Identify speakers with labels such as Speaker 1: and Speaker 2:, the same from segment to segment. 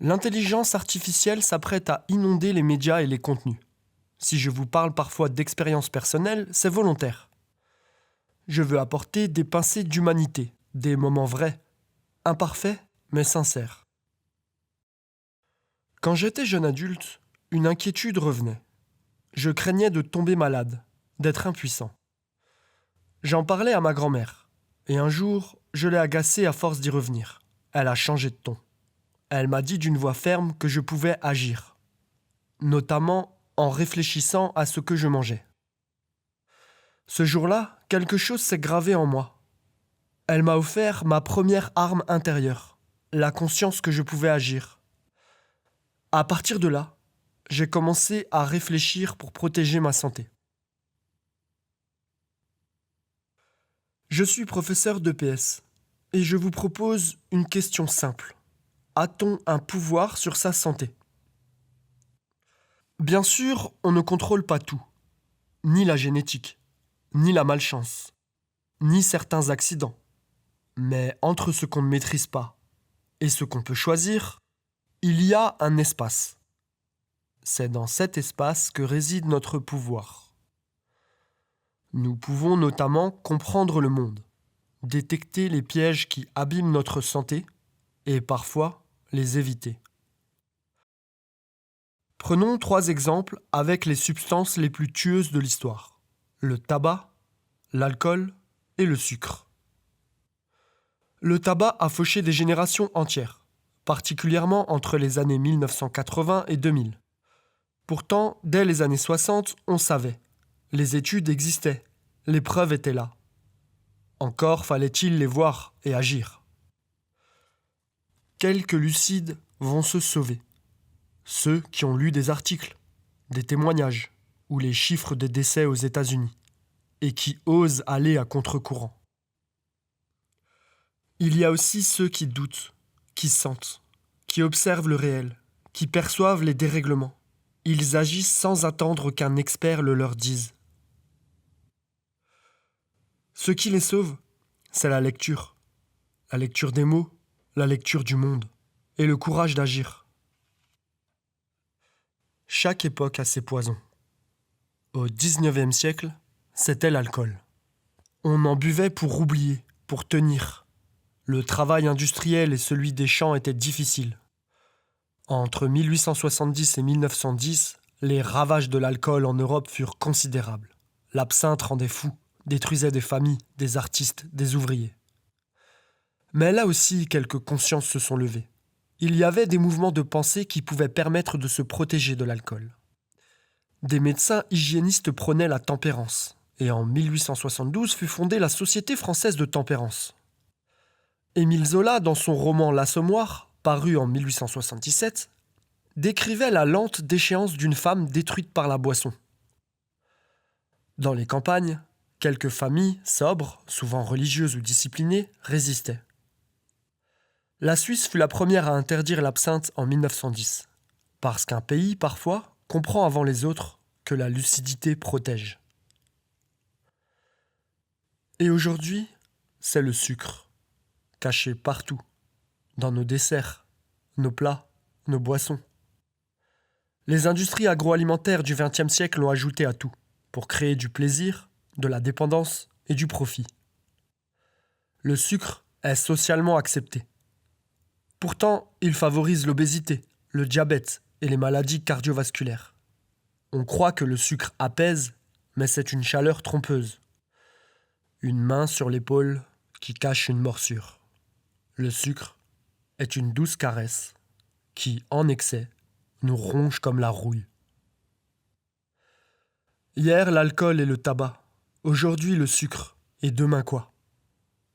Speaker 1: L'intelligence artificielle s'apprête à inonder les médias et les contenus. Si je vous parle parfois d'expérience personnelle, c'est volontaire. Je veux apporter des pincées d'humanité, des moments vrais, imparfaits mais sincères. Quand j'étais jeune adulte, une inquiétude revenait. Je craignais de tomber malade, d'être impuissant. J'en parlais à ma grand-mère, et un jour, je l'ai agacée à force d'y revenir. Elle a changé de ton. Elle m'a dit d'une voix ferme que je pouvais agir, notamment en réfléchissant à ce que je mangeais. Ce jour-là, quelque chose s'est gravé en moi. Elle m'a offert ma première arme intérieure, la conscience que je pouvais agir. À partir de là, j'ai commencé à réfléchir pour protéger ma santé. Je suis professeur d'EPS et je vous propose une question simple. A-t-on un pouvoir sur sa santé ? Bien sûr, on ne contrôle pas tout, ni la génétique, ni la malchance, ni certains accidents. Mais entre ce qu'on ne maîtrise pas et ce qu'on peut choisir, il y a un espace. C'est dans cet espace que réside notre pouvoir. Nous pouvons notamment comprendre le monde, détecter les pièges qui abîment notre santé et parfois les éviter. Prenons 3 exemples avec les substances les plus tueuses de l'histoire. Le tabac, l'alcool et le sucre. Le tabac a fauché des générations entières, particulièrement entre les années 1980 et 2000. Pourtant, dès les années 60, on savait. Les études existaient, les preuves étaient là. Encore fallait-il les voir et agir. Quelques lucides vont se sauver. Ceux qui ont lu des articles, des témoignages ou les chiffres des décès aux États-Unis et qui osent aller à contre-courant. Il y a aussi ceux qui doutent, qui sentent, qui observent le réel, qui perçoivent les dérèglements. Ils agissent sans attendre qu'un expert le leur dise. Ce qui les sauve, c'est la lecture des mots, la lecture du monde et le courage d'agir. Chaque époque a ses poisons. Au XIXe siècle, c'était l'alcool. On en buvait pour oublier, pour tenir. Le travail industriel et celui des champs étaient difficiles. Entre 1870 et 1910, les ravages de l'alcool en Europe furent considérables. L'absinthe rendait fou, détruisait des familles, des artistes, des ouvriers. Mais là aussi, quelques consciences se sont levées. Il y avait des mouvements de pensée qui pouvaient permettre de se protéger de l'alcool. Des médecins hygiénistes prônaient la tempérance, et en 1872 fut fondée la Société française de tempérance. Émile Zola, dans son roman L'Assommoir, paru en 1877, décrivait la lente déchéance d'une femme détruite par la boisson. Dans les campagnes, quelques familles sobres, souvent religieuses ou disciplinées, résistaient. La Suisse fut la première à interdire l'absinthe en 1910, parce qu'un pays, parfois, comprend avant les autres que la lucidité protège. Et aujourd'hui, c'est le sucre, caché partout, dans nos desserts, nos plats, nos boissons. Les industries agroalimentaires du XXe siècle ont ajouté à tout, pour créer du plaisir, de la dépendance et du profit. Le sucre est socialement accepté. Pourtant, il favorise l'obésité, le diabète et les maladies cardiovasculaires. On croit que le sucre apaise, mais c'est une chaleur trompeuse. Une main sur l'épaule qui cache une morsure. Le sucre est une douce caresse qui, en excès, nous ronge comme la rouille. Hier, l'alcool et le tabac. Aujourd'hui, le sucre. Et demain quoi ?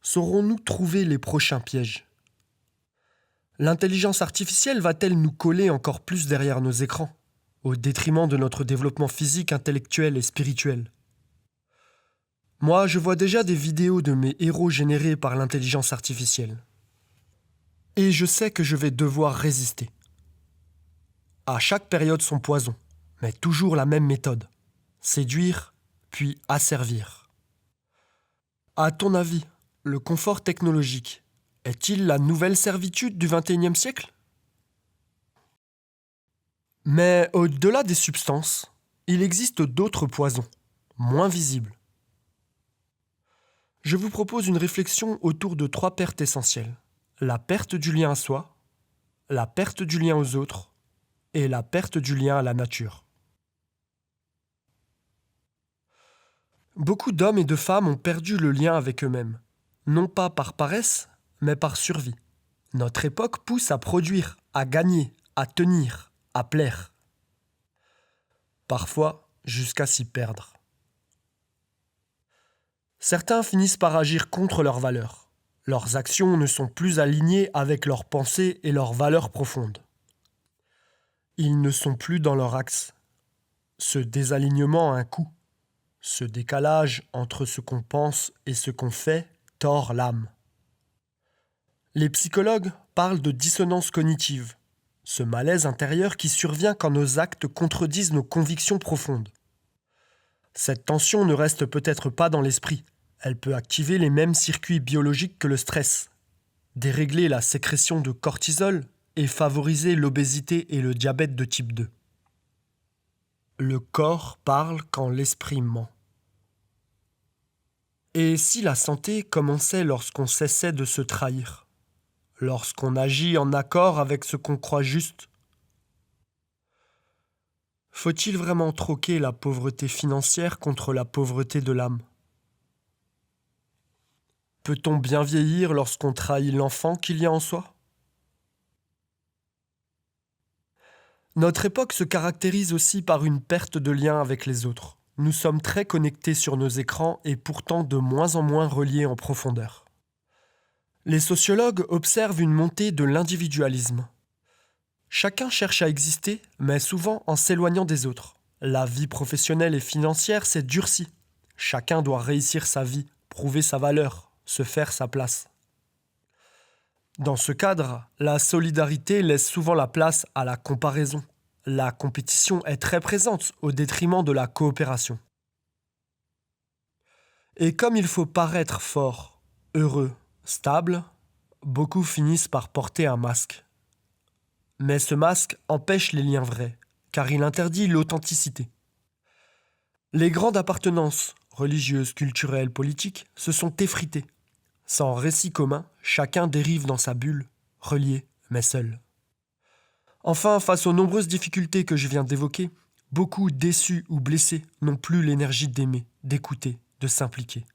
Speaker 1: Saurons-nous trouver les prochains pièges ? L'intelligence artificielle va-t-elle nous coller encore plus derrière nos écrans, au détriment de notre développement physique, intellectuel et spirituel ? Moi, je vois déjà des vidéos de mes héros générés par l'intelligence artificielle. Et je sais que je vais devoir résister. À chaque période son poison, mais toujours la même méthode. Séduire, puis asservir. À ton avis, le confort technologique est-il la nouvelle servitude du XXIe siècle ? Mais au-delà des substances, il existe d'autres poisons, moins visibles. Je vous propose une réflexion autour de 3 pertes essentielles. La perte du lien à soi, la perte du lien aux autres et la perte du lien à la nature. Beaucoup d'hommes et de femmes ont perdu le lien avec eux-mêmes, non pas par paresse, mais par survie. Notre époque pousse à produire, à gagner, à tenir, à plaire. Parfois, jusqu'à s'y perdre. Certains finissent par agir contre leurs valeurs. Leurs actions ne sont plus alignées avec leurs pensées et leurs valeurs profondes. Ils ne sont plus dans leur axe. Ce désalignement a un coût. Ce décalage entre ce qu'on pense et ce qu'on fait tord l'âme. Les psychologues parlent de dissonance cognitive, ce malaise intérieur qui survient quand nos actes contredisent nos convictions profondes. Cette tension ne reste peut-être pas dans l'esprit. Elle peut activer les mêmes circuits biologiques que le stress, dérégler la sécrétion de cortisol et favoriser l'obésité et le diabète de type 2. Le corps parle quand l'esprit ment. Et si la santé commençait lorsqu'on cessait de se trahir, lorsqu'on agit en accord avec ce qu'on croit juste? Faut-il vraiment troquer la pauvreté financière contre la pauvreté de l'âme? Peut-on bien vieillir lorsqu'on trahit l'enfant qu'il y a en soi? Notre époque se caractérise aussi par une perte de lien avec les autres. Nous sommes très connectés sur nos écrans et pourtant de moins en moins reliés en profondeur. Les sociologues observent une montée de l'individualisme. Chacun cherche à exister, mais souvent en s'éloignant des autres. La vie professionnelle et financière s'est durcie. Chacun doit réussir sa vie, prouver sa valeur, se faire sa place. Dans ce cadre, la solidarité laisse souvent la place à la comparaison. La compétition est très présente au détriment de la coopération. Et comme il faut paraître fort, heureux, stable, beaucoup finissent par porter un masque. Mais ce masque empêche les liens vrais, car il interdit l'authenticité. Les grandes appartenances, religieuses, culturelles, politiques, se sont effritées. Sans récit commun, chacun dérive dans sa bulle, relié, mais seul. Enfin, face aux nombreuses difficultés que je viens d'évoquer, beaucoup déçus ou blessés n'ont plus l'énergie d'aimer, d'écouter, de s'impliquer.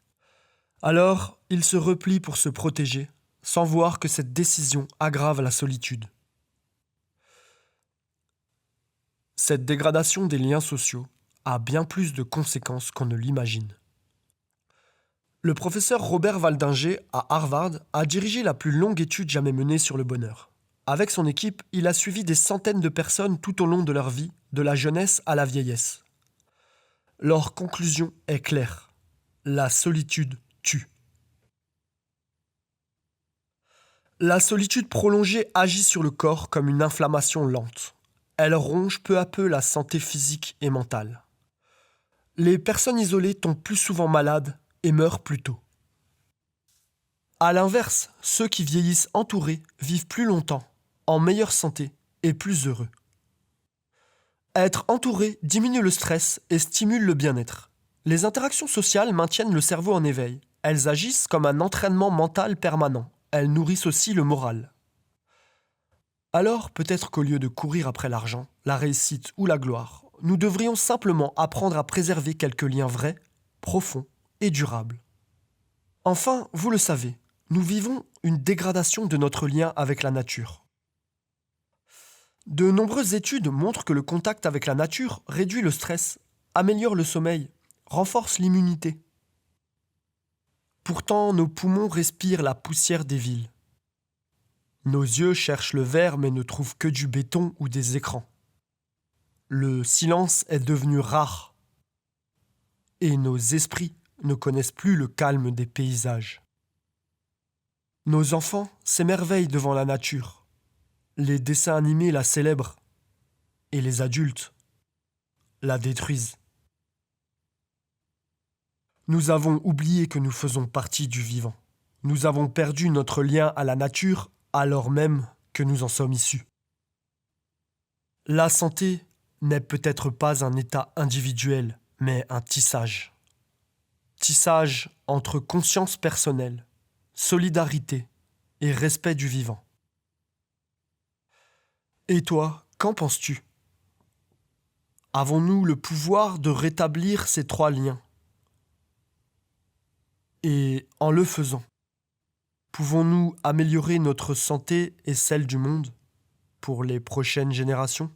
Speaker 1: Alors, ils se replient pour se protéger, sans voir que cette décision aggrave la solitude. Cette dégradation des liens sociaux a bien plus de conséquences qu'on ne l'imagine. Le professeur Robert Waldinger à Harvard a dirigé la plus longue étude jamais menée sur le bonheur. Avec son équipe, il a suivi des centaines de personnes tout au long de leur vie, de la jeunesse à la vieillesse. Leur conclusion est claire. La solitude tue. La solitude prolongée agit sur le corps comme une inflammation lente. Elle ronge peu à peu la santé physique et mentale. Les personnes isolées tombent plus souvent malades et meurent plus tôt. À l'inverse, ceux qui vieillissent entourés vivent plus longtemps, en meilleure santé et plus heureux. Être entouré diminue le stress et stimule le bien-être. Les interactions sociales maintiennent le cerveau en éveil. Elles agissent comme un entraînement mental permanent. Elles nourrissent aussi le moral. Alors, peut-être qu'au lieu de courir après l'argent, la réussite ou la gloire, nous devrions simplement apprendre à préserver quelques liens vrais, profonds et durables. Enfin, vous le savez, nous vivons une dégradation de notre lien avec la nature. De nombreuses études montrent que le contact avec la nature réduit le stress, améliore le sommeil, renforce l'immunité. Pourtant, nos poumons respirent la poussière des villes. Nos yeux cherchent le vert mais ne trouvent que du béton ou des écrans. Le silence est devenu rare. Et nos esprits ne connaissent plus le calme des paysages. Nos enfants s'émerveillent devant la nature. Les dessins animés la célèbrent. Et les adultes la détruisent. Nous avons oublié que nous faisons partie du vivant. Nous avons perdu notre lien à la nature alors même que nous en sommes issus. La santé n'est peut-être pas un état individuel, mais un tissage. Tissage entre conscience personnelle, solidarité et respect du vivant. Et toi, qu'en penses-tu ? Avons-nous le pouvoir de rétablir ces trois liens ? Et en le faisant, pouvons-nous améliorer notre santé et celle du monde pour les prochaines générations ?